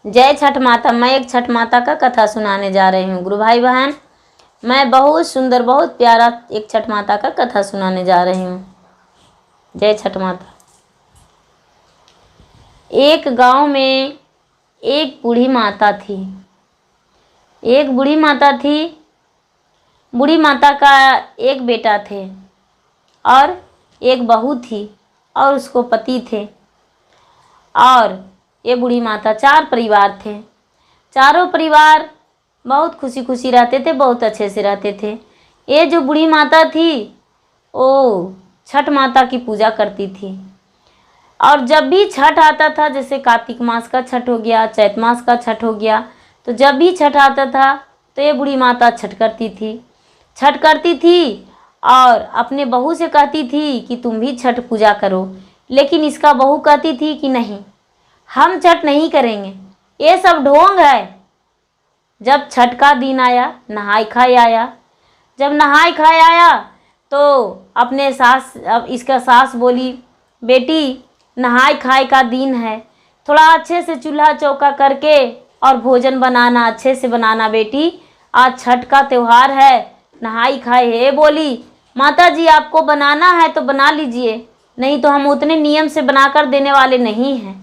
जय छठ माता। मैं एक छठ माता का कथा सुनाने जा रही हूँ। गुरु भाई बहन, मैं बहुत सुंदर बहुत प्यारा एक छठ माता का कथा सुनाने जा रही हूँ। जय छठ माता। एक गांव में एक बूढ़ी माता थी। एक बूढ़ी माता थी। बूढ़ी माता का एक बेटा थे और एक बहू थी और उसको पति थे। और ये बूढ़ी माता 4 परिवार थे। चारों परिवार बहुत खुशी खुशी रहते थे, बहुत अच्छे से रहते थे। ये जो बूढ़ी माता थी वो छठ माता की पूजा करती थी। और जब भी छठ आता था, जैसे कार्तिक मास का छठ हो गया, चैत मास का छठ हो गया, तो जब भी छठ आता था तो ये बूढ़ी माता छठ करती थी। छठ करती थी और अपने बहू से कहती थी कि तुम भी छठ पूजा करो। लेकिन इसका बहू कहती थी कि नहीं, हम छठ नहीं करेंगे, ये सब ढोंग है। जब छठ का दिन आया, नहाय खाए आया। जब नहाय खाए आया तो अपने सास, अब इसका सास बोली, बेटी नहाय खाए का दिन है, थोड़ा अच्छे से चूल्हा चौका करके और भोजन बनाना, अच्छे से बनाना बेटी, आज छठ का त्यौहार है, नहाई खाए है। बोली, माता जी आपको बनाना है तो बना लीजिए, नहीं तो हम उतने नियम से बनाकर देने वाले नहीं हैं,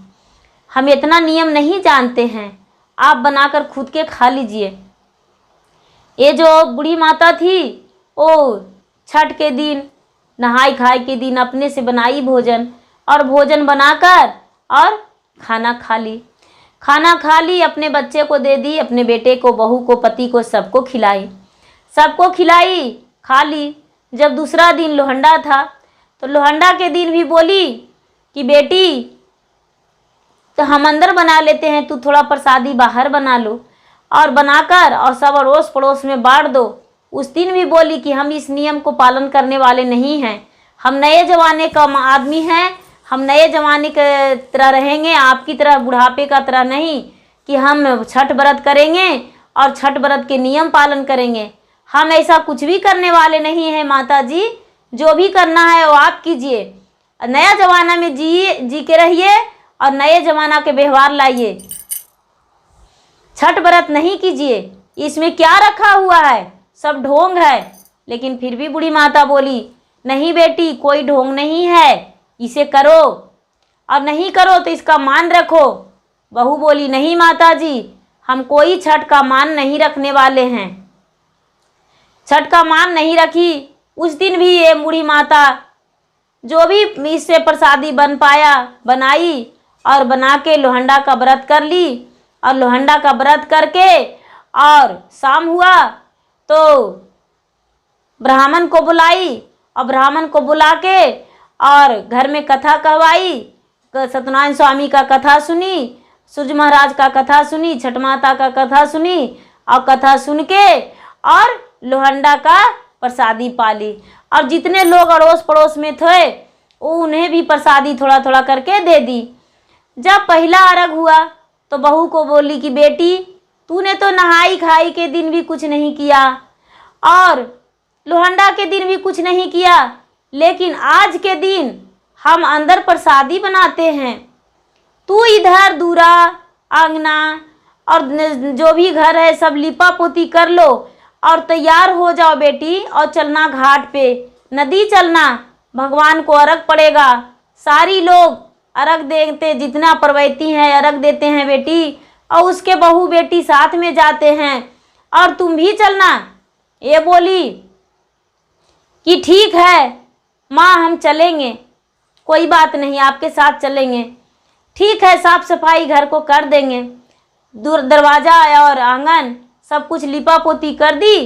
हम इतना नियम नहीं जानते हैं, आप बनाकर खुद के खा लीजिए। ये जो बूढ़ी माता थी वो छठ के दिन, नहाई खाए के दिन अपने से बनाई भोजन और भोजन बनाकर और खाना खा ली। खाना खा ली, अपने बच्चे को दे दी, अपने बेटे को, बहू को, पति को, सबको खिलाई। सबको खिलाई, खा ली। जब दूसरा दिन लोहंडा था तो लोहंडा के दिन भी बोली कि बेटी तो हम अंदर बना लेते हैं, तू थोड़ा प्रसादी बाहर बना लो और बनाकर और सब अड़ोस पड़ोस में बांट दो। उस दिन भी बोली कि हम इस नियम को पालन करने वाले नहीं हैं, हम नए जमाने का आदमी हैं, हम नए जमाने के तरह रहेंगे, आपकी तरह बुढ़ापे का तरह नहीं कि हम छठ व्रत करेंगे और छठ व्रत के नियम पालन करेंगे। हम ऐसा कुछ भी करने वाले नहीं हैं माता जी, जो भी करना है वो आप कीजिए। नया जमाना में जी के रहिए और नए जमाना के व्यवहार लाइए, छठ व्रत नहीं कीजिए, इसमें क्या रखा हुआ है, सब ढोंग है। लेकिन फिर भी बूढ़ी माता बोली, नहीं बेटी कोई ढोंग नहीं है, इसे करो और नहीं करो तो इसका मान रखो। बहू बोली, नहीं माता जी, हम कोई छठ का मान नहीं रखने वाले हैं। छठ का मान नहीं रखी। उस दिन भी ये बूढ़ी माता जो भी इससे प्रसादी बन पाया बनाई और बना के लोहंडा का व्रत कर ली। और लोहंडा का व्रत करके और शाम हुआ तो ब्राह्मण को बुलाई और ब्राह्मण को बुला के और घर में कथा कहवाई। सत्यनारायण स्वामी का कथा सुनी, सूर्य महाराज का कथा सुनी, छठ माता का कथा सुनी और कथा सुन के और लोहंडा का प्रसादी पाली। और जितने लोग अड़ोस पड़ोस में थे वो उन्हें भी प्रसादी थोड़ा थोड़ा करके दे दी। जब पहला अर्घ हुआ तो बहू को बोली कि बेटी तूने तो नहाई खाई के दिन भी कुछ नहीं किया और लोहंडा के दिन भी कुछ नहीं किया, लेकिन आज के दिन हम अंदर प्रसादी बनाते हैं, तू इधर दूरा आंगना और जो भी घर है सब लिपा पोती कर लो और तैयार हो जाओ बेटी और चलना घाट पे, नदी चलना, भगवान को अर्घ पड़ेगा। सारी लोग अर्घ देते, जितना परवैती हैं अर्घ देते हैं बेटी, और उसके बहू बेटी साथ में जाते हैं और तुम भी चलना। ये बोली कि ठीक है माँ हम चलेंगे, कोई बात नहीं आपके साथ चलेंगे, ठीक है साफ सफाई घर को कर देंगे, दरवाज़ा और आंगन सब कुछ लिपा पोती कर दी।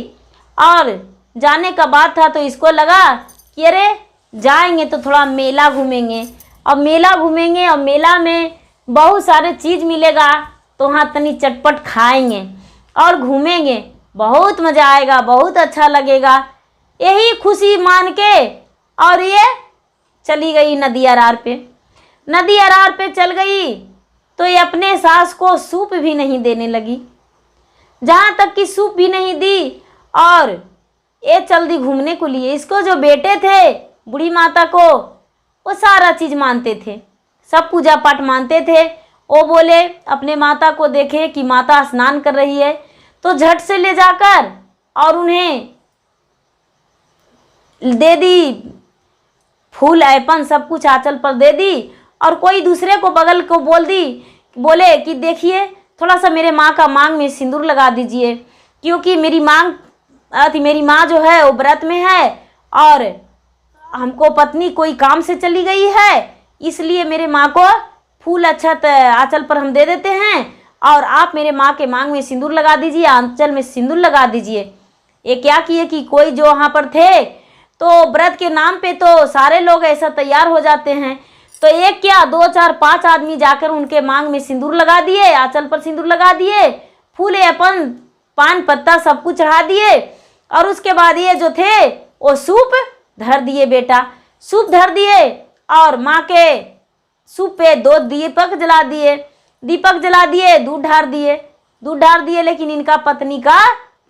और जाने का बात था तो इसको लगा कि अरे जाएंगे तो थोड़ा मेला घूमेंगे और मेला घूमेंगे और मेला में बहुत सारे चीज़ मिलेगा तो वहाँ तनी चटपट खाएंगे और घूमेंगे, बहुत मज़ा आएगा, बहुत अच्छा लगेगा। यही खुशी मान के और ये चली गई नदी अरार पे। नदी अरार पे चल गई तो ये अपने सास को सूप भी नहीं देने लगी, जहाँ तक कि सूप भी नहीं दी। और ये चल दी घूमने को लिए। इसको जो बेटे थे बूढ़ी माता को वो सारा चीज़ मानते थे, सब पूजा पाठ मानते थे वो बोले अपने माता को देखे कि माता स्नान कर रही है तो झट से ले जाकर और उन्हें दे दी, फूल ऐपन सब कुछ आंचल पर दे दी। और कोई दूसरे को बगल को बोले कि देखिए थोड़ा सा मेरे माँ का मांग में सिंदूर लगा दीजिए, क्योंकि मेरी माँ जो है वो व्रत में है और हमको पत्नी कोई काम से चली गई है, इसलिए मेरे माँ को फूल अक्षत आंचल पर हम दे देते हैं और आप मेरे माँ के मांग में सिंदूर लगा दीजिए, आंचल में सिंदूर लगा दीजिए। ये क्या किए कि कोई जो वहाँ पर थे तो व्रत के नाम पे तो सारे लोग ऐसा तैयार हो जाते हैं, तो एक क्या 2 4 5 आदमी जाकर उनके मांग में सिंदूर लगा दिए, आंचल पर सिंदूर लगा दिए, फूल अपन पान पत्ता सब कुछ चढ़ा दिए। और उसके बाद ये जो थे वो सूप धर दिए, बेटा सूप धर दिए और माँ के सूप पे 2 दीपक जला दिए, दूध ढार दिए, लेकिन इनका पत्नी का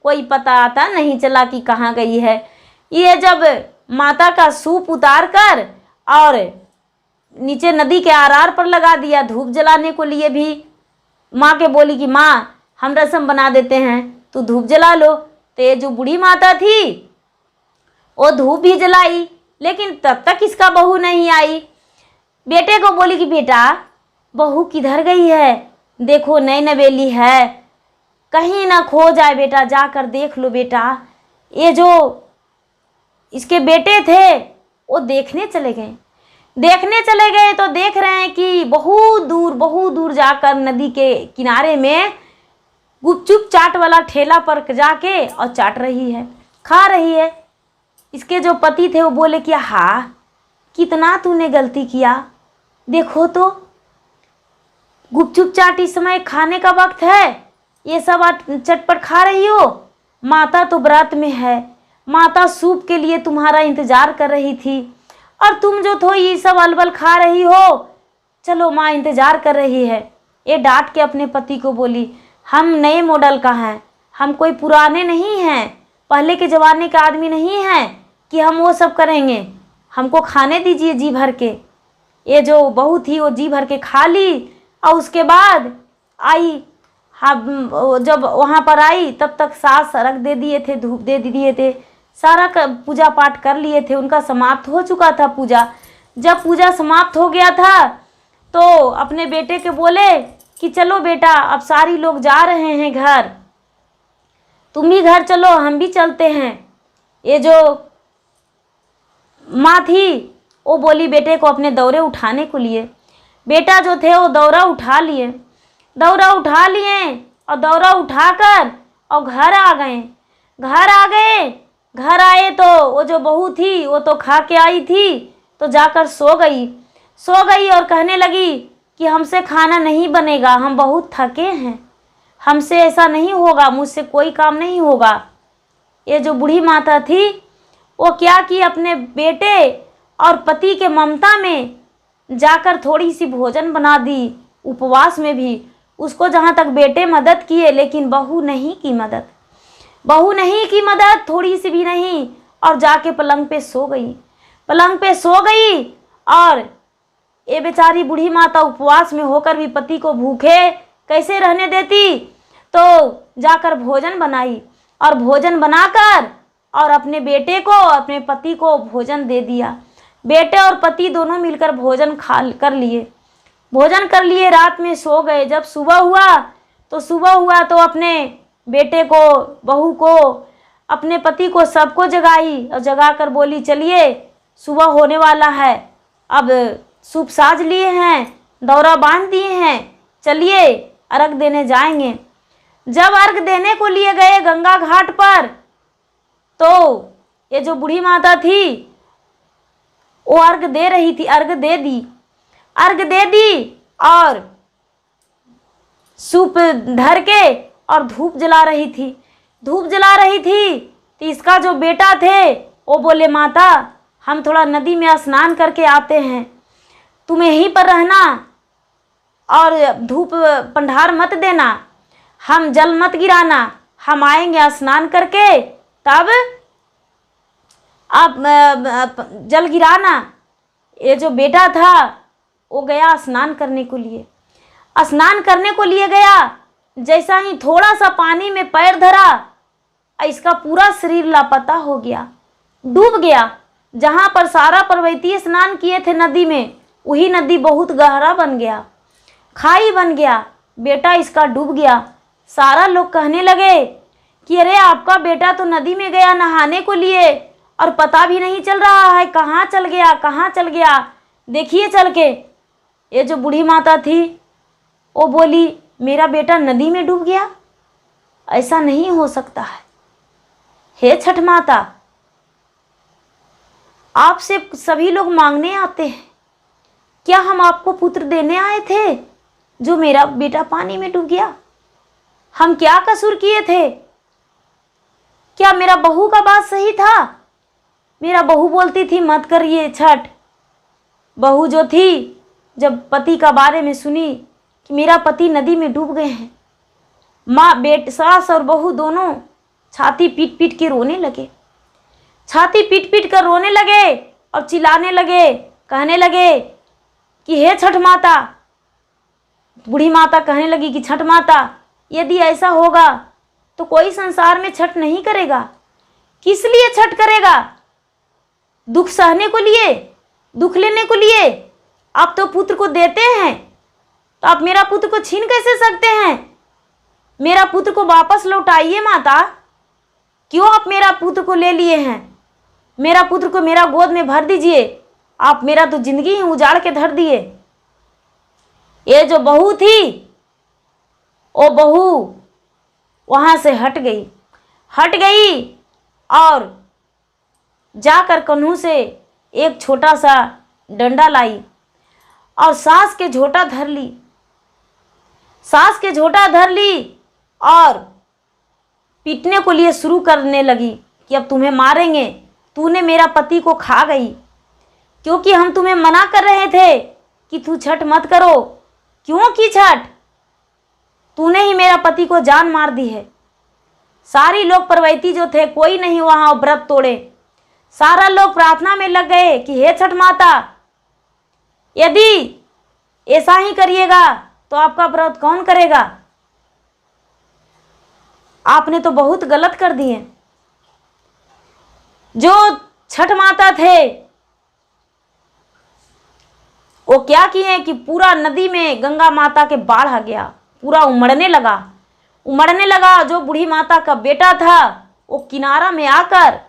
कोई पता आता नहीं चला कि कहाँ गई है। ये जब माता का सूप उतार कर और नीचे नदी के आरार पर लगा दिया, धूप जलाने को लिए भी माँ के बोली कि माँ हम रस्म बना देते हैं, तो धूप जला लो। तो ये जो बूढ़ी माता थी वो धूप भी जलाई, लेकिन तब तक इसका बहू नहीं आई। बेटे को बोली कि बेटा बहू किधर गई है, देखो नई नवेली है, कहीं ना खो जाए बेटा, जाकर देख लो बेटा। ये जो इसके बेटे थे वो देखने चले गए तो देख रहे हैं कि बहुत दूर जाकर नदी के किनारे में गुपचुप चाट वाला ठेला पर जाके और चाट रही है, खा रही है। इसके जो पति थे वो बोले कि हाँ कितना तूने गलती किया, देखो तो गुपचुप चाट इस समय खाने का वक्त है, ये सब चटपट खा रही हो, माता तो व्रत में है, माता सूप के लिए तुम्हारा इंतजार कर रही थी और तुम जो थो ये सब अलबल खा रही हो, चलो माँ इंतजार कर रही है। ये डांट के अपने पति को बोली हम नए मॉडल का हैं, हम कोई पुराने नहीं हैं, पहले के ज़माने का आदमी नहीं हैं कि हम वो सब करेंगे, हमको खाने दीजिए जी भर के। ये जो बहू थी वो जी भर के खा ली और उसके बाद आई, हम जब वहाँ पर आई तब तक सास रख दे दिए थे, धूप दे दिए थे, सारा पूजा पाठ कर लिए थे, उनका समाप्त हो चुका था पूजा। जब पूजा समाप्त हो गया था तो अपने बेटे के बोले कि चलो बेटा अब सारी लोग जा रहे हैं घर, तुम भी घर चलो, हम भी चलते हैं। ये जो माँ थी वो बोली बेटे को अपने दौरे उठाने को लिए। बेटा जो थे वो दौरा उठा लिए और दौरा उठाकर और घर आए तो वो जो बहू थी वो तो खा के आई थी, तो जाकर सो गई और कहने लगी कि हमसे खाना नहीं बनेगा, हम बहुत थके हैं, हमसे ऐसा नहीं होगा, मुझसे कोई काम नहीं होगा। ये जो बूढ़ी माता थी वो क्या की अपने बेटे और पति के ममता में जाकर थोड़ी सी भोजन बना दी, उपवास में भी उसको जहाँ तक बेटे मदद किए, लेकिन बहू नहीं की मदद थोड़ी सी भी नहीं, और जाके पलंग पे सो गई। और ये बेचारी बूढ़ी माता उपवास में होकर भी पति को भूखे कैसे रहने देती, तो जाकर भोजन बनाई और भोजन बनाकर और अपने बेटे को अपने पति को भोजन दे दिया। बेटे और पति दोनों मिलकर भोजन कर लिए, रात में सो गए। जब सुबह हुआ तो अपने बेटे को, बहू को, अपने पति को सबको जगाई और जगाकर बोली चलिए सुबह होने वाला है, अब सूप साज लिए हैं, दौरा बांध दिए हैं, चलिए अर्घ देने जाएंगे। जब अर्घ देने को लिए गए गंगा घाट पर तो ये जो बूढ़ी माता थी वो अर्घ दे दी और सूप धर के और धूप जला रही थी। तो इसका जो बेटा थे वो बोले माता हम थोड़ा नदी में स्नान करके आते हैं, तुम यहीं पर रहना और धूप पंडार मत देना, हम जल मत गिराना, हम आएंगे स्नान करके तब आप जल गिराना। ये जो बेटा था वो गया स्नान करने को लिए स्नान करने को लिए गया, जैसा ही थोड़ा सा पानी में पैर धरा, इसका पूरा शरीर लापता हो गया, डूब गया। जहां पर सारा पर्वतीय स्नान किए थे नदी में, वही नदी बहुत गहरा बन गया, खाई बन गया। बेटा इसका डूब गया। सारा लोग कहने लगे कि अरे आपका बेटा तो नदी में गया नहाने को लिए और पता भी नहीं चल रहा है कहाँ चल गया, कहाँ चल गया। देखिए चल के। ये जो बूढ़ी माता थी वो बोली मेरा बेटा नदी में डूब गया, ऐसा नहीं हो सकता है। हे छठ माता, आपसे सभी लोग मांगने आते हैं, क्या हम आपको पुत्र देने आए थे जो मेरा बेटा पानी में डूब गया? हम क्या कसूर किए थे? क्या मेरा बहू का बात सही था? मेरा बहू बोलती थी मत करिए छठ। बहू जो थी जब पति का बारे में सुनी कि मेरा पति नदी में डूब गए हैं, माँ सास और बहू दोनों छाती पीट पीट के रोने लगे, छाती पीट पीट कर रोने लगे और चिल्लाने लगे, कहने लगे कि हे छठ माता। बूढ़ी माता कहने लगी कि छठ माता, यदि ऐसा होगा तो कोई संसार में छठ नहीं करेगा। किस लिए छठ करेगा? दुख सहने को लिए, दुख लेने को लिए? आप तो पुत्र को देते हैं, तो आप मेरा पुत्र को छीन कैसे सकते हैं? मेरा पुत्र को वापस लौटाइए माता। क्यों आप मेरा पुत्र को ले लिए हैं? मेरा पुत्र को मेरा गोद में भर दीजिए। आप मेरा तो जिंदगी ही उजाड़ के धर दिए। ये जो बहू थी, वो बहू वहां से हट गई और जाकर कन्हू से एक छोटा सा डंडा लाई और सास के झोटा धर ली और पीटने को लिए शुरू करने लगी कि अब तुम्हें मारेंगे, तूने मेरा पति को खा गई। क्योंकि हम तुम्हें मना कर रहे थे कि तू छठ मत करो। क्यों की छठ? तूने ही मेरा पति को जान मार दी है। सारी लोग परवैती जो थे, कोई नहीं वहां व्रत तोड़े। सारा लोग प्रार्थना में लग गए कि हे छठ माता, यदि ऐसा ही करिएगा तो आपका व्रत कौन करेगा? आपने तो बहुत गलत कर दिए। जो छठ माता थे वो क्या किए कि पूरा नदी में गंगा माता के बाढ़ आ गया, पूरा उमड़ने लगा। जो बूढ़ी माता का बेटा था वो किनारा में आकर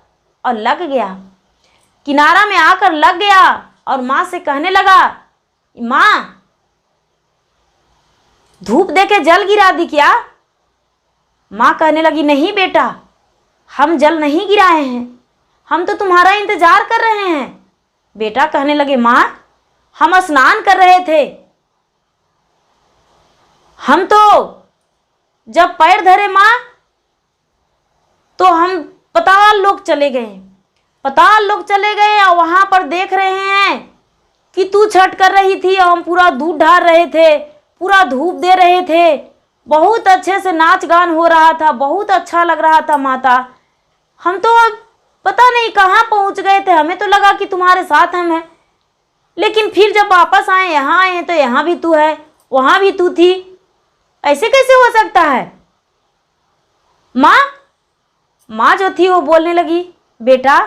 लग गया और माँ से कहने लगा, माँ धूप देके जल गिरा दी क्या? माँ कहने लगी, नहीं बेटा, हम जल नहीं गिराए हैं, हम तो तुम्हारा इंतजार कर रहे हैं। बेटा कहने लगे, माँ हम स्नान कर रहे थे, हम तो जब पैर धरे माँ तो हम पताल लोग चले गए और वहां पर देख रहे हैं कि तू छठ कर रही थी और हम पूरा दूध ढार रहे थे, पूरा धूप दे रहे थे, बहुत अच्छे से नाच गान हो रहा था, बहुत अच्छा लग रहा था माता। हम तो अब पता नहीं कहाँ पहुंच गए थे, हमें तो लगा कि तुम्हारे साथ हम हैं, लेकिन फिर जब वापस आए, यहाँ आए तो यहाँ भी तू है, वहां भी तू थी। ऐसे कैसे हो सकता है? माँ जो थी वो बोलने लगी, बेटा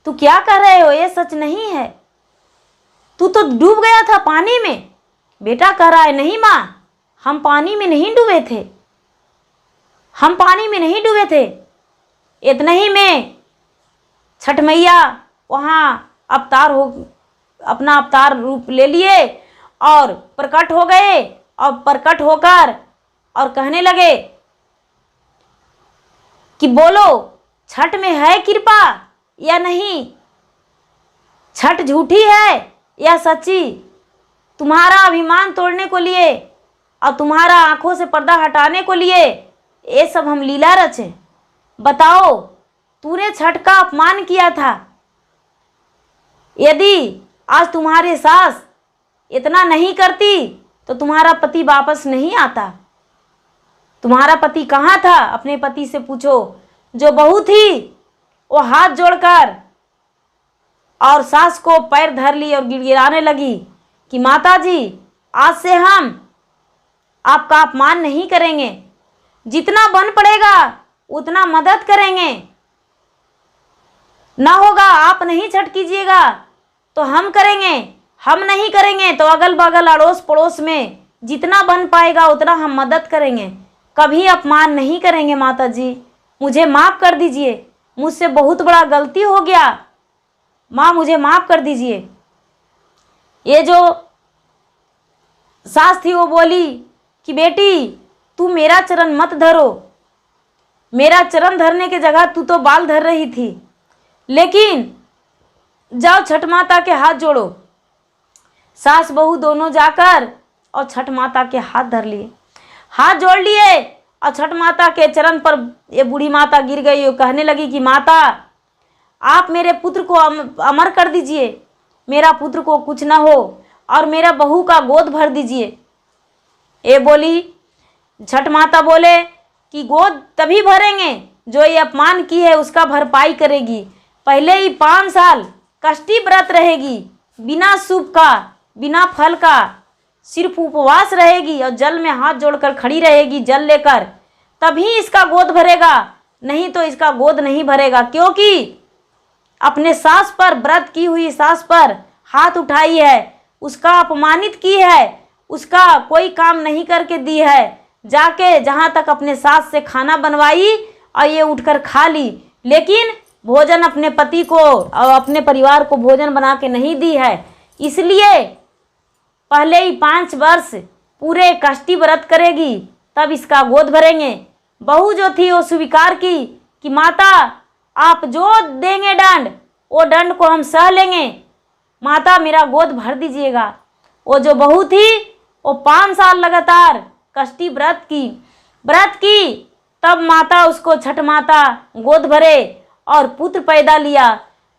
तू क्या कह रहे हो? ये सच नहीं है, तू तो डूब गया था पानी में। बेटा कह रहा है, नहीं माँ, हम पानी में नहीं डूबे थे। इतना ही में छठ मैया वहाँ अपना अवतार रूप ले लिए और प्रकट हो गए और प्रकट होकर और कहने लगे कि बोलो छठ में है कृपा या नहीं? छठ झूठी है या सच्ची? तुम्हारा अभिमान तोड़ने को लिए और तुम्हारा आंखों से पर्दा हटाने को लिए ये सब हम लीला रचे। बताओ, तूने छठ का अपमान किया था। यदि आज तुम्हारे सास इतना नहीं करती तो तुम्हारा पति वापस नहीं आता। तुम्हारा पति कहाँ था? अपने पति से पूछो। जो बहू थी वो हाथ जोड़कर और सास को पैर धर ली और गिड़गिड़ाने लगी कि माता जी, आज से हम आपका अपमान नहीं करेंगे, जितना बन पड़ेगा उतना मदद करेंगे। ना होगा आप नहीं छठ कीजिएगा तो हम करेंगे, हम नहीं करेंगे तो अगल बगल अड़ोस पड़ोस में जितना बन पाएगा उतना हम मदद करेंगे। कभी अपमान नहीं करेंगे। माता जी मुझे माफ़ कर दीजिए, मुझसे बहुत बड़ा गलती हो गया, माँ मुझे माफ़ कर दीजिए। ये जो सास थी वो बोली कि बेटी तू मेरा चरण मत धरो, मेरा चरण धरने के जगह तू तो बाल धर रही थी, लेकिन जाओ छठ माता के हाथ जोड़ो। सास बहू दोनों जाकर और छठ माता के हाथ धर लिए, हाथ जोड़ लिए और छठ माता के चरण पर ये बूढ़ी माता गिर गई और कहने लगी कि माता आप मेरे पुत्र को अमर कर दीजिए, मेरा पुत्र को कुछ ना हो और मेरा बहू का गोद भर दीजिए। ये बोली, छठ माता बोले कि गोद तभी भरेंगे जो ये अपमान की है उसका भरपाई करेगी। पहले ही 5 साल कष्टी व्रत रहेगी, बिना सूप का बिना फल का, सिर्फ उपवास रहेगी और जल में हाथ जोड़कर खड़ी रहेगी जल लेकर, तभी इसका गोद भरेगा, नहीं तो इसका गोद नहीं भरेगा। क्योंकि अपने सास पर, व्रत की हुई सास पर हाथ उठाई है, उसका अपमानित की है, उसका कोई काम नहीं करके दी है, जाके जहाँ तक अपने सास से खाना बनवाई और ये उठकर खा ली, लेकिन भोजन अपने पति को और अपने परिवार को भोजन बना के नहीं दी है। इसलिए पहले ही 5 वर्ष पूरे कष्टी व्रत करेगी तब इसका गोद भरेंगे। बहू जो थी वो स्वीकार की कि माता आप जो देंगे दंड, वो दंड को हम सह लेंगे, माता मेरा गोद भर दीजिएगा। वो जो बहू थी वो 5 साल लगातार कष्टी व्रत की, तब माता उसको छठ माता गोद भरे और पुत्र पैदा लिया।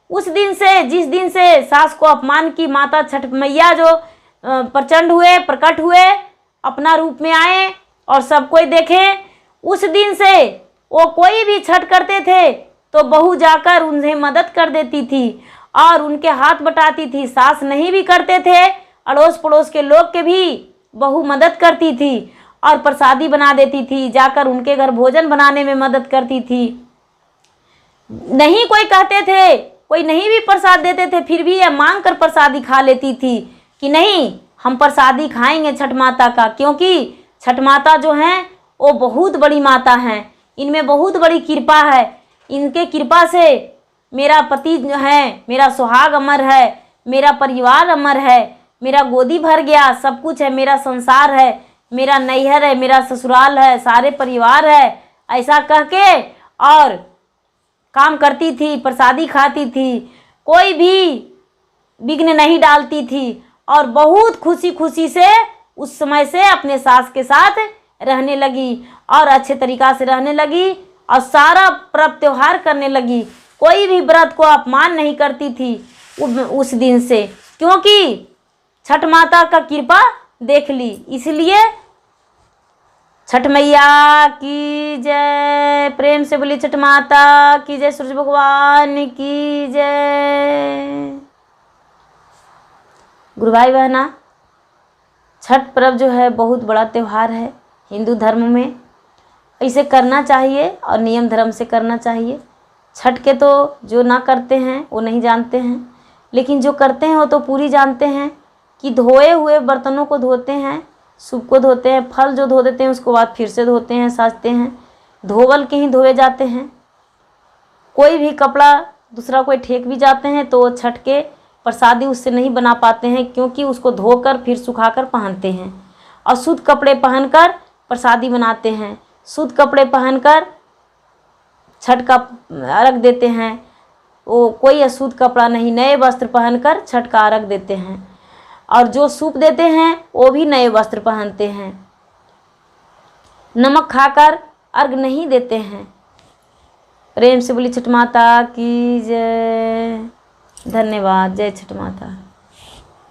उस दिन से, जिस दिन से सास को अपमान की, माता छठ मैया जो प्रचंड हुए, प्रकट हुए, अपना रूप में आए और सब कोई देखे, उस दिन से वो कोई भी छठ करते थे तो बहू जाकर उन्हें मदद कर देती थी और उनके हाथ बटाती थी। सास नहीं भी करते थे, अड़ोस पड़ोस के लोग के भी बहू मदद करती थी और प्रसादी बना देती थी, जाकर उनके घर भोजन बनाने में मदद करती थी। नहीं कोई कहते थे, कोई नहीं भी प्रसाद देते थे, फिर भी यह मांग कर प्रसादी खा लेती थी कि नहीं हम प्रसादी खाएंगे छठ माता का, क्योंकि छठ माता जो हैं वो बहुत बड़ी माता हैं, इनमें बहुत बड़ी कृपा है। इनके कृपा से मेरा पति जो है, मेरा सुहाग अमर है, मेरा परिवार अमर है, मेरा गोदी भर गया, सब कुछ है, मेरा संसार है, मेरा नैहर है, मेरा ससुराल है, सारे परिवार है, ऐसा कह के और काम करती थी, प्रसादी खाती थी, कोई भी विघ्न नहीं डालती थी और बहुत खुशी खुशी से उस समय से अपने सास के साथ रहने लगी और अच्छे तरीक़ा से रहने लगी और सारा पर्व त्योहार करने लगी। कोई भी व्रत को अपमान नहीं करती थी उस दिन से, क्योंकि छठ माता का कृपा देख ली। इसलिए छठ मैया की जय, प्रेम से बोली छठ माता की जय, सूरज भगवान की जय। गुरु भाई बहना, छठ पर्व जो है बहुत बड़ा त्यौहार है हिंदू धर्म में, इसे करना चाहिए और नियम धर्म से करना चाहिए। छठ के तो जो ना करते हैं वो नहीं जानते हैं, लेकिन जो करते हैं वो तो पूरी जानते हैं कि धोए हुए बर्तनों को धोते हैं, सूप को धोते हैं, फल जो धो देते हैं उसको बाद फिर से धोते हैं, साजते हैं, धोवल के ही धोए जाते हैं। कोई भी कपड़ा दूसरा कोई ठेक भी जाते हैं तो छठ के प्रसादी उससे नहीं बना पाते हैं, क्योंकि उसको धोकर फिर सुखाकर पहनते हैं और शुद्ध कपड़े पहनकर प्रसादी बनाते हैं। शुद्ध कपड़े पहनकर छठ का अर्घ देते हैं, वो कोई अशुद्ध कपड़ा नहीं, नए वस्त्र पहनकर छठ का अर्घ देते हैं। और जो सूप देते हैं वो भी नए वस्त्र पहनते हैं, नमक खाकर अर्घ नहीं देते हैं। प्रेम से बोली छठ माता की जय। धन्यवाद। जय छठ माता।